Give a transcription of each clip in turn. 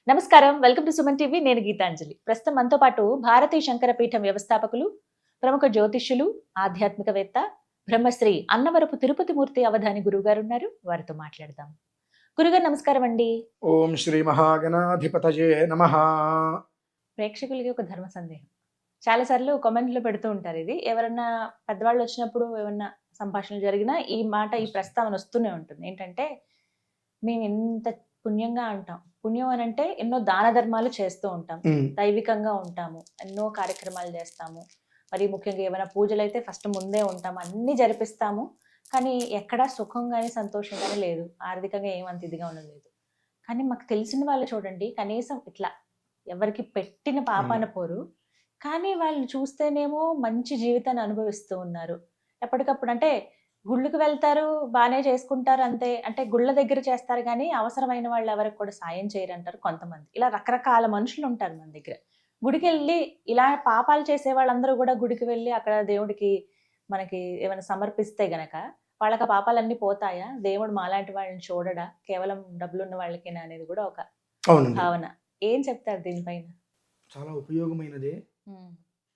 నమస్కారం. Welcome to Suman TV. నేను గీతాంజలి. ప్రస్తుతం మనతో పాటు భారతీ శంకర పీఠం వ్యవస్థాపకులు, ప్రముఖ జ్యోతిష్యులు, ఆధ్యాత్మికవేత్త, బ్రహ్మశ్రీ అన్నవరపు తిరుపతి మూర్తి అవధాని గురువుగారు ఉన్నారు. వారితో మాట్లాడదాం. గురుగారు నమస్కారం అండి. ఓం శ్రీ మహాగణాధిపతయే నమః. ప్రేక్షకులకి ఒక ధర్మ సందేహం. చాలా సార్లు కామెంట్లో పెడుతూ ఉంటారు. ఇది ఎవరన్నా పెద్దవాళ్ళు వచ్చినప్పుడు ఏమన్నా సంభాషణలు జరిగినా ఈ మాట, ఈ ప్రస్తావన వస్తూనే ఉంటుంది. ఏంటంటే మేము ఎంత పుణ్యంగా అంటాం. పుణ్యం అని అంటే ఎన్నో దాన ధర్మాలు చేస్తూ ఉంటాం, దైవికంగా ఉంటాము, ఎన్నో కార్యక్రమాలు చేస్తాము. మరి ముఖ్యంగా ఏమైనా పూజలు అయితే ఫస్ట్ ముందే ఉంటాము, అన్ని జరిపిస్తాము. కానీ ఎక్కడా సుఖం కానీ సంతోషం కానీ లేదు, ఆర్థికంగా ఏమంత ఇదిగా ఉండలేదు. కానీ మాకు తెలిసిన వాళ్ళు చూడండి, కనీసం ఇట్లా ఎవరికి పెట్టిన పాపాన పోరు, కానీ వాళ్ళు చూస్తేనేమో మంచి జీవితాన్ని అనుభవిస్తూ ఉన్నారు. ఎప్పటికప్పుడు అంటే గుళ్ళకి వెళ్తారు, బాగానే చేసుకుంటారు అంతే. అంటే గుళ్ళ దగ్గర చేస్తారు కానీ అవసరమైన వాళ్ళు ఎవరికి కూడా సాయం చేయరు అంటారు కొంతమంది. ఇలా రకరకాల మనుషులు ఉంటారు మన దగ్గర. గుడికి వెళ్ళి ఇలా పాపాలు చేసే వాళ్ళందరూ కూడా గుడికి వెళ్ళి అక్కడ దేవుడికి మనకి ఏమైనా సమర్పిస్తే గనక వాళ్ళకి ఆ పాపాలన్నీ పోతాయా? దేవుడు మాలాంటి వాళ్ళని చూడడా? కేవలం డబ్బులున్న వాళ్ళకేనా అనేది కూడా ఒక భావన. ఏం చెప్తారు దీనిపైన? చాలా ఉపయోగమైనదే.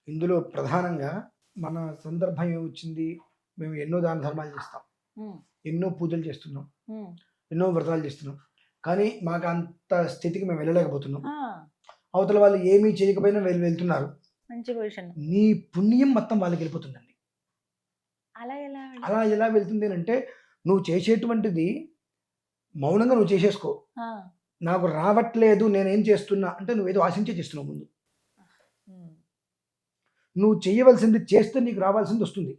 ఇందులో ప్రధానంగా మన సందర్భం ఏమొచ్చింది, మేము ఎన్నో దాన ధర్మాలు చేస్తాం, ఎన్నో పూజలు చేస్తున్నాం, ఎన్నో వ్రతాలు చేస్తున్నాం, కానీ మాకు అంత స్థితికి మేము వెళ్ళలేకపోతున్నాం. అవతల వాళ్ళు ఏమీ చేయకపోయినా వెళ్తున్నారు. మంచి పొజిషన్. నీ పుణ్యం మొత్తం వాళ్ళకి వెళ్ళిపోతుందండి. అలా ఎలా వెళ్తుంది అంటే, నువ్వు చేసేటువంటిది మౌనంగా నువ్వు చేసేసుకో. నాకు రావట్లేదు, నేనేం చేస్తున్నా అంటే నువ్వేదో ఆశించే చేస్తున్నావు. ముందు నువ్వు చేయవలసింది చేస్తే నీకు రావాల్సింది వస్తుంది.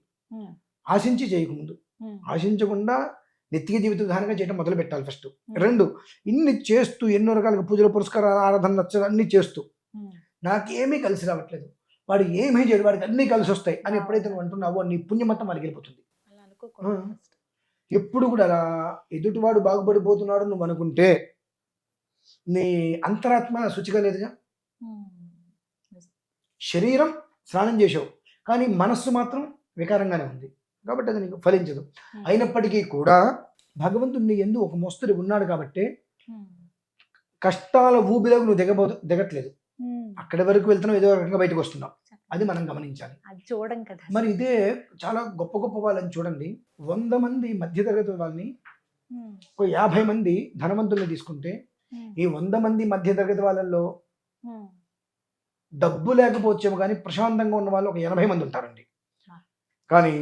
ఆశించి చేయకముందు, ఆశించకుండా నిత్య జీవిత విధానంగా చేయడం మొదలు పెట్టాలి ఫస్ట్. రెండు, ఇన్ని చేస్తూ ఎన్నో రకాలుగా పూజలు, పురస్కారాలు, ఆరాధన, నచ్చలు అన్ని చేస్తూ నాకేమీ కలిసి రావట్లేదు, వాడు ఏమీ చేయడు, వాడికి అన్నీ కలిసి వస్తాయి అని ఎప్పుడైతే నువ్వు అంటున్నావో నీ పుణ్యం మొత్తం వాడికి వెళ్ళిపోతుంది. ఎప్పుడు కూడా అలా ఎదుటివాడు బాగుపడిపోతున్నాడు నువ్వు అనుకుంటే నీ అంతరాత్మ శుచిగా లేదుగా. శరీరం స్నానం చేసావు కానీ మనస్సు మాత్రం వికారంగానే ఉంది, కాబట్టి అది నీకు ఫలించదు. అయినప్పటికీ కూడా భగవంతుడు నీ యందు ఒక మోస్తరు ఉన్నాడు కాబట్టి కష్టాల ఊబిలోకి నువ్వు దిగట్లేదు. అక్కడి వరకు వెళ్తున్నావు, ఏదో రకంగా బయటకు వస్తున్నావు. అది మనం గమనించాలి. మరి ఇదే చాలా గొప్ప గొప్ప వాళ్ళని చూడండి. 100 మంది మధ్యతరగతి వాళ్ళని, ఒక 50 మంది ధనవంతుల్ని తీసుకుంటే, ఈ 100 మంది మధ్యతరగతి వాళ్ళల్లో డబ్బు లేకపోవచ్చేమో కానీ ప్రశాంతంగా ఉన్న వాళ్ళు ఒక 80 మంది ఉంటారండి. కానీ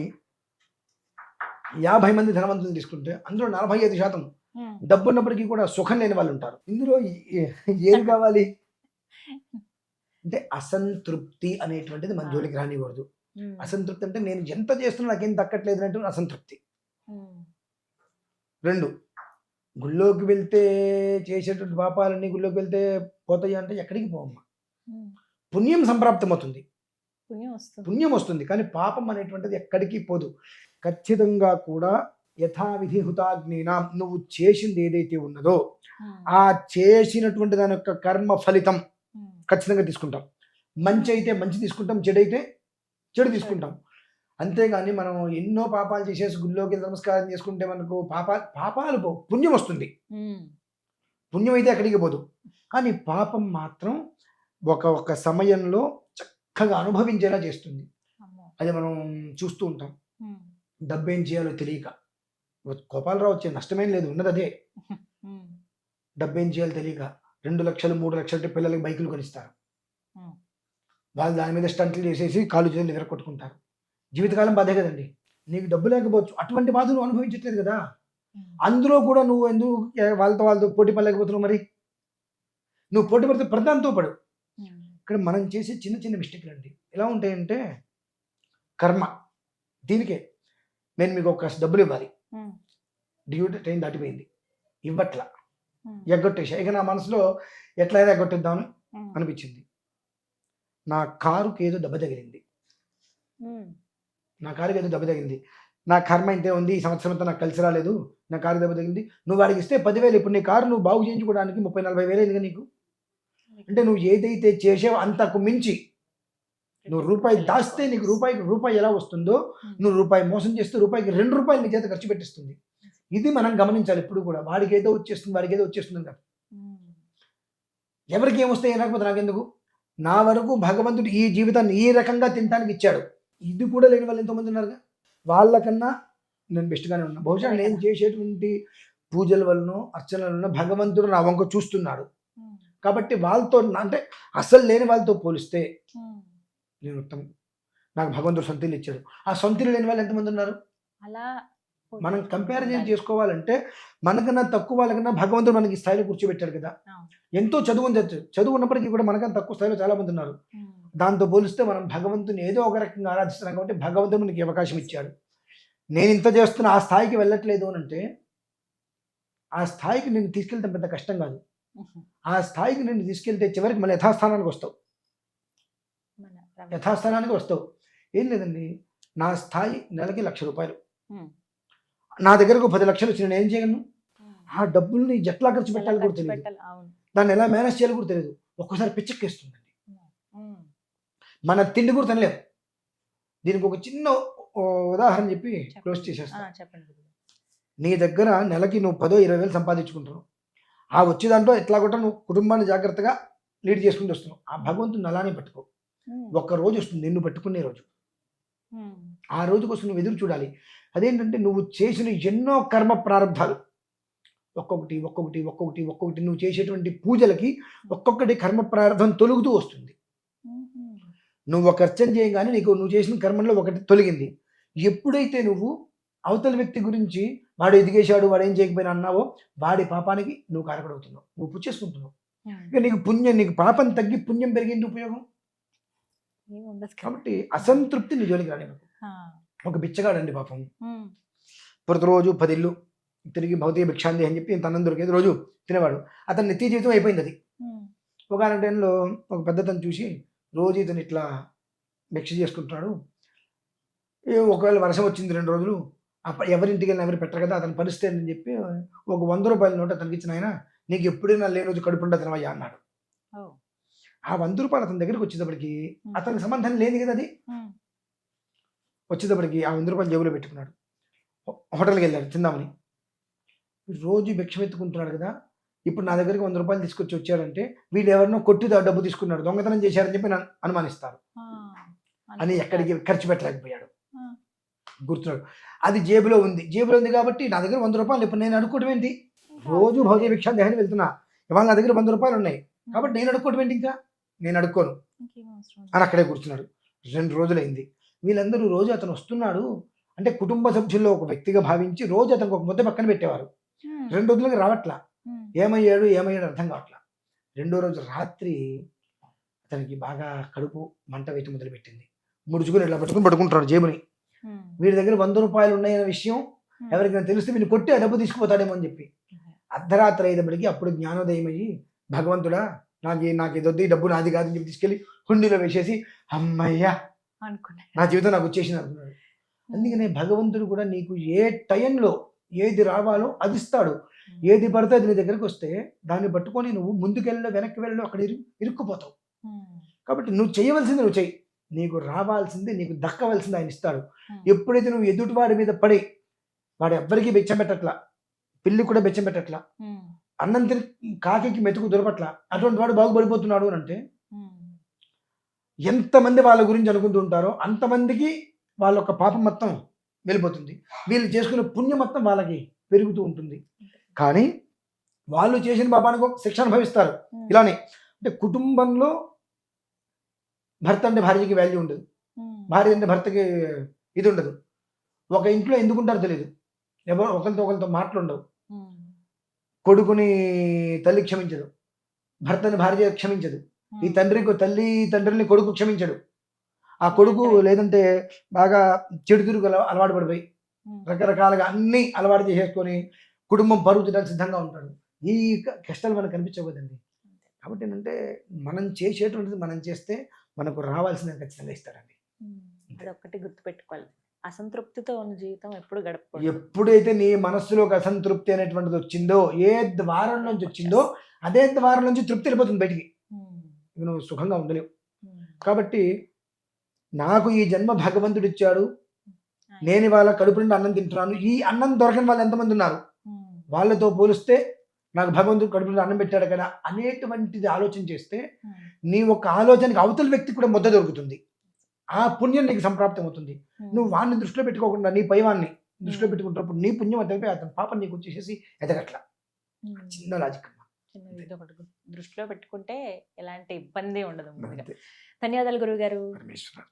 50 మంది ధనవంతులను తీసుకుంటే అందులో 45% డబ్బు ఉన్నప్పటికీ కూడా సుఖం లేని వాళ్ళు ఉంటారు. ఇందులో ఏది కావాలి అంటే అసంతృప్తి అనేటువంటిది మన జోలికి రానివ్వదు. అసంతృప్తి అంటే నేను ఎంత చేస్తున్నా నాకేం దక్కట్లేదు అంటే అసంతృప్తి. రెండు, గుళ్ళోకి వెళ్తే చేసేటువంటి పాపాలన్నీ గుళ్ళోకి వెళ్తే పోతాయి అంటే ఎక్కడికి పోవమ్మా. పుణ్యం సంప్రాప్తమవుతుంది, పుణ్యం వస్తుంది, కానీ పాపం అనేటువంటిది ఎక్కడికి పోదు. ఖచ్చితంగా కూడా యథావిధి హుతాగ్నినాం, నువ్వు చేసింది ఏదైతే ఉన్నదో ఆ చేసినటువంటి దాని యొక్క కర్మ ఫలితం ఖచ్చితంగా తీసుకుంటాం. మంచి అయితే మంచి తీసుకుంటాం, చెడు అయితే చెడు తీసుకుంటాం. అంతేగాని మనం ఎన్నో పాపాలు చేసేసి గుళ్ళోకి నమస్కారం చేసుకుంటే మనకు పాపాలు పో, పుణ్యం వస్తుంది. పుణ్యం అయితే ఎక్కడికి పోదు, కానీ పాపం మాత్రం ఒక సమయంలో చక్కగా అనుభవించేలా చేస్తుంది. అది మనం చూస్తూ ఉంటాం. డబ్బు ఏం చేయాలో తెలియక కోపాలరావు వచ్చే నష్టమేం లేదు, ఉన్నది అదే. డబ్బు ఏం చేయాలో తెలియక 2 లక్షలు 3 లక్షలు పిల్లలకి బైకులు కొనిస్తారు. వాళ్ళు దాని మీద స్టంట్లు చేసేసి కాళ్ళు చేతులు ఎగరకొట్టుకుంటారు. జీవితకాలం బాధే కదండి. నీకు డబ్బు లేకపోవచ్చు, అటువంటి బాధ నువ్వు అనుభవించట్లేదు కదా. అందులో కూడా నువ్వు ఎందుకు వాళ్ళతో పోటీ పడలేకపోతున్నావు? మరి నువ్వు పోటీ పడితే ప్రధానంతో పడు. ఇక్కడ మనం చేసే చిన్న చిన్న మిస్టేక్లు అండి ఎలా ఉంటాయంటే, కర్మ. దీనికే నేను మీకు ఒక డబ్బులు ఇవ్వాలి, డ్యూటీ ట్రైన్ దాటిపోయింది, ఇవ్వట్లా, ఎగ్గొట్టేసా. ఇక నా మనసులో ఎట్లయినా ఎగ్గొట్టిద్దామని అనిపించింది. నా కారుకి ఏదో దెబ్బ తగిలింది, నా కర్మ ఇంతే ఉంది, ఈ సంవత్సరం అంతా నాకు కలిసి రాలేదు, నా కారు దెబ్బ తగిలింది. నువ్వు వాడికి ఇస్తే 10,000. ఇప్పుడు నీ కారు నువ్వు బాగు చేయించుకోవడానికి 30-40 వేలు అయిందిగా నీకు. అంటే నువ్వు ఏదైతే చేసావో అంతకు మించి నువ్వు రూపాయి దాస్తే నీకు రూపాయి ఎలా వస్తుందో, నువ్వు రూపాయి మోసం చేస్తే రూపాయికి 2 రూపాయలు నీ చేత ఖర్చు పెట్టిస్తుంది. ఇది మనం గమనించాలి. ఇప్పుడు కూడా వాడికి ఏదో వచ్చేస్తుంది కదా. ఎవరికి ఏమొస్తే ఏం రాకపోతే నాకెందుకు, నా వరకు భగవంతుడు ఈ జీవితాన్ని ఈ రకంగా తినడానికి ఇచ్చాడు. ఇది కూడా లేని వాళ్ళు ఎంతోమంది ఉన్నారుగా. వాళ్ళకన్నా నేను బెస్ట్గానే ఉన్నా. బహుశా అంతే నేను కదా. చేసేటువంటి పూజల వలన అర్చనల వలన భగవంతుడు నా వంక చూస్తున్నాడు. కాబట్టి వాళ్ళతో అంటే అసలు లేని వాళ్ళతో పోలిస్తే నేను ఉత్తమం. నాకు భగవంతుడు సొంత ఇల్లు ఇచ్చాడు. ఆ సొంత ఇల్లు లేని వాళ్ళు ఎంతమంది ఉన్నారు. అలా మనం కంపారిజన్ ఉండాలి. చేసుకోవాలంటే మనకన్నా తక్కువ వాళ్ళకన్నా భగవంతుడు మనకి ఈ స్థాయిలో కూర్చోబెట్టాడు కదా. అవును. ఎంతో చదువు ఉండొచ్చు, చదువు ఉన్నప్పటికీ కూడా మనకన్నా తక్కువ స్థాయిలో చాలా మంది ఉన్నారు. దాంతో పోలిస్తే మనం భగవంతుని ఏదో ఒక రకంగా ఆరాధిస్తున్నాం కాబట్టి భగవంతుడు మనకి అవకాశం ఇచ్చాడు. నేను ఇంత చేస్తున్న ఆ స్థాయికి వెళ్ళట్లేదు అని అంటే ఆ స్థాయికి నేను తీసుకెళ్తే పెద్ద కష్టం కాదు. ఆ స్థాయికి నేను తీసుకెళ్తే చివరికి మళ్ళీ యథాస్థానానికి వస్తావు. యథాస్థానానికి వస్తావు. ఏం లేదండి, నా స్థాయి నెలకి ₹1,00,000. నా దగ్గరకు 10 లక్షలు వచ్చి నేను ఏం చేయగలను. ఆ డబ్బుల్ని ఎట్లా ఖర్చు పెట్టాలి కూడా తెలియదు. దాన్ని ఎలా మేనేజ్ చేయాలి కూడా తెలియదు. ఒక్కసారి పిచ్చెక్కేస్తుందండి. మన తిండి కూడా తినలేము. దీనికి ఒక చిన్న ఉదాహరణ చెప్పి క్లోజ్ చేసేస్తాను. నీ దగ్గర నెలకి నువ్వు 10,000-20,000 సంపాదించుకుంటున్నావు. ఆ వచ్చే దాంట్లో ఎట్లా కూడా నువ్వు కుటుంబాన్ని జాగ్రత్తగా లీడ్ చేసుకుంటూ వస్తున్నావు. ఆ భగవంతుని అలానే పట్టుకో. ఒక్క రోజు వస్తుంది నిన్ను పట్టుకునే రోజు. ఆ రోజు కోసం నువ్వు ఎదురు చూడాలి. అదేంటంటే నువ్వు చేసిన ఎన్నో కర్మ ప్రారంభాలు ఒక్కొక్కటి ఒక్కొక్కటి ఒక్కొక్కటి ఒక్కొక్కటి నువ్వు చేసేటువంటి పూజలకి ఒక్కొక్కటి కర్మ ప్రారంభం తొలుగుతూ వస్తుంది. నువ్వు ఒక అర్చన చేయగానే నువ్వు చేసిన కర్మల్లో ఒకటి తొలగింది. ఎప్పుడైతే నువ్వు అవతల వ్యక్తి గురించి వాడు ఎదిగేశాడు వాడు ఏం చేయకపోయినా అన్నావో వాడి పాపానికి నువ్వు కారకుడవుతున్నావు, నువ్వు పుచ్చేసుకుంటున్నావు. ఇక నీకు పాపం తగ్గి పుణ్యం పెరిగింది ఉపయోగం. కాబట్టి అసంతృప్తి నీ జోలికి రాలేదు. ఒక బిచ్చగాడండి పాపం, ప్రతిరోజు 10 ఇళ్ళు తిరిగి భౌతిక భిక్షాంది అని చెప్పి తనం దొరికేది రోజు తినేవాడు. అతని నిత్య జీవితం అయిపోయింది అది. ఒక టైంలో ఒక పెద్దతను చూసి రోజు ఇతను ఇట్లా భిక్ష చేసుకుంటున్నాడు, ఒకవేళ వర్షం వచ్చింది 2 రోజులు ఎవరింటికి వెళ్ళినా ఎవరు పెట్టరు కదా అతని పరిస్థితి అని చెప్పి ఒక ₹100 నోట్ అతనికి ఇచ్చిన ఆయన నీకు ఎప్పుడైనా లేని రోజు కడుపుండా తినవయ్యా అన్నాడు. ఆ ₹100 అతని దగ్గరికి వచ్చేటప్పటికి అతనికి సంబంధం లేదు కదా అది. వచ్చేటప్పటికి ఆ ₹100 జేబులో పెట్టుకున్నాడు. హోటల్కి వెళ్ళాడు తిందామని. రోజు భిక్షం ఎత్తుకుంటున్నాడు కదా, ఇప్పుడు నా దగ్గరికి ₹100 తీసుకొచ్చి వచ్చాడంటే వీళ్ళు ఎవరినో కొట్టి డబ్బు తీసుకున్నాడు, దొంగతనం చేశారని చెప్పి నన్ను అనుమానిస్తారు అని ఎక్కడికి ఖర్చు పెట్టలేకపోయాడు. గుర్తున్నాడు. అది జేబులో ఉంది కాబట్టి నా దగ్గర ₹100 ఇప్పుడు నేను అడుక్కోవడం ఏంటి. రోజు భౌతిక భిక్షా దేహాన్ని వెళ్తున్నా, ఇవాళ నా దగ్గర ₹100 ఉన్నాయి కాబట్టి నేను అడుక్కోవడం ఏంటి, ఇంకా నేను అడుక్కోను అని అక్కడే కూర్చున్నాడు. 2 రోజులైంది. వీళ్ళందరూ రోజు అతను వస్తున్నాడు అంటే కుటుంబ సభ్యుల్లో ఒక వ్యక్తిగా భావించి రోజు అతనికి ఒక ముద్ద పక్కన పెట్టేవారు. 2 రోజులకి రావట్లా, ఏమయ్యాడు అర్థం కావట్లా. 2వ రోజు రాత్రి అతనికి బాగా కడుపు మంట వేయటం మొదలుపెట్టింది. ముడుచుకుని ఇట్లా పట్టుకుంటాడు జేబుని. వీడి దగ్గర ₹100 ఉన్నాయన్న విషయం ఎవరికైనా తెలిస్తే వీడిని కొట్టి ఆ డబ్బు తీసుకుపోతాడేమో అని చెప్పి అర్ధరాత్రి అయ్యేటప్పటికి అప్పుడు జ్ఞానోదయం అయ్యి భగవంతుడా నాకు ఇదొద్దు, ఈ డబ్బు నాది కాదని చెప్పి తీసుకెళ్ళి హుండీలో వేసేసి అమ్మయ్యా నా జీవితం నాకు వచ్చేసింది అనుకున్నాడు. అందుకనే భగవంతుడు కూడా నీకు ఏ టైంలో ఏది రావాలో అది ఇస్తాడు. ఏది పడితే అది నీ దగ్గరికి వస్తే దాన్ని పట్టుకొని నువ్వు ముందుకెళ్ళి వెనక్కి వెళ్ళి అక్కడ ఇరుక్కుపోతావు. కాబట్టి నువ్వు చేయవలసింది నువ్వు చెయ్యి, నీకు రావాల్సింది నీకు దక్కవలసింది ఆయన ఇస్తాడు. ఎప్పుడైతే నువ్వు ఎదుటివాడి మీద పడి వాడు ఎవ్వరికీ బెచ్చం పెట్టట్లా, పిల్లి కూడా బెచ్చం పెట్టట్లా, అన్నం తిరిగి కాకి మెతుకు దొరకట్లా, అటువంటి వాడు బాగుపడిపోతున్నాడు అని అంటే ఎంతమంది వాళ్ళ గురించి అనుకుంటూ ఉంటారో అంతమందికి వాళ్ళ యొక్క పాపం మొత్తం వెళ్ళిపోతుంది, వీళ్ళు చేసుకునే పుణ్యం మొత్తం వాళ్ళకి పెరుగుతూ ఉంటుంది. కానీ వాళ్ళు చేసిన పాపానికి ఒక శిక్ష అనుభవిస్తారు. ఇలానే అంటే కుటుంబంలో భర్త అంటే భార్యకి వాల్యూ ఉండదు, భార్య అంటే భర్తకి ఇది ఉండదు. ఒక ఇంట్లో ఎందుకుంటారో తెలియదు, ఎవరు ఒకరితో మాటలు ఉండవు. కొడుకుని తల్లి క్షమించదు, భర్తని భార్య క్షమించదు, ఈ తండ్రిని కొడుకు క్షమించడు. ఆ కొడుకు లేదంటే బాగా చెడు తిరుగు అలవాటు పడిపోయి రకరకాలుగా అన్ని అలవాటు చేసేసుకొని కుటుంబం పరుగు తినడానికి సిద్ధంగా ఉంటాడు. ఈ కష్టాలు మనకు కనిపించకూడదండి. కాబట్టి ఏంటంటే మనం చేసేటువంటిది మనం చేస్తే మనకు రావాల్సింది ఖచ్చితంగా ఇస్తారండి. అదొక్కటి గుర్తుపెట్టుకోవాలి, అసంతృప్తితో ఉన్న జీవితం ఎప్పుడు గడప. ఎప్పుడైతే నీ మనస్సులోకి అసంతృప్తి అనేటువంటిది వచ్చిందో, ఏ ద్వారం నుంచి వచ్చిందో అదే ద్వారం నుంచి తృప్తి వెళ్ళిపోతుంది బయటికి, నువ్వు సుఖంగా ఉండలేవు. కాబట్టి నాకు ఈ జన్మ భగవంతుడు ఇచ్చాడు, నేను ఇవాళ కడుపు నుండి అన్నం తింటున్నాను. ఈ అన్నం దొరకని వాళ్ళు ఎంతమంది ఉన్నారు, వాళ్ళతో పోలిస్తే నాకు భగవంతుడు కడుపులో అన్నం పెట్టాడు కదా అనేటువంటిది ఆలోచన చేస్తే నీ ఒక ఆలోచనకి అవతల వ్యక్తి కూడా ముద్ద దొరుకుతుంది. ఆ పుణ్యం నీకు సంప్రాప్తం అవుతుంది. నువ్వు వాడిని దృష్టిలో పెట్టుకోకుండా నీ పైవాన్ని దృష్టిలో పెట్టుకుంటున్నప్పుడు నీ పుణ్యం అని తెలిపి అతని పాపం నీకు వచ్చేసేసి ఎదగట్ల. చిన్న లాజిక్ అమ్మా. ఇది ఒకటి దృష్టిలో పెట్టుకుంటే ఎలాంటి ఇబ్బంది ఉండదు. అంతే. ధన్యవాదాలు గురువు గారు. పరమేశ్వర.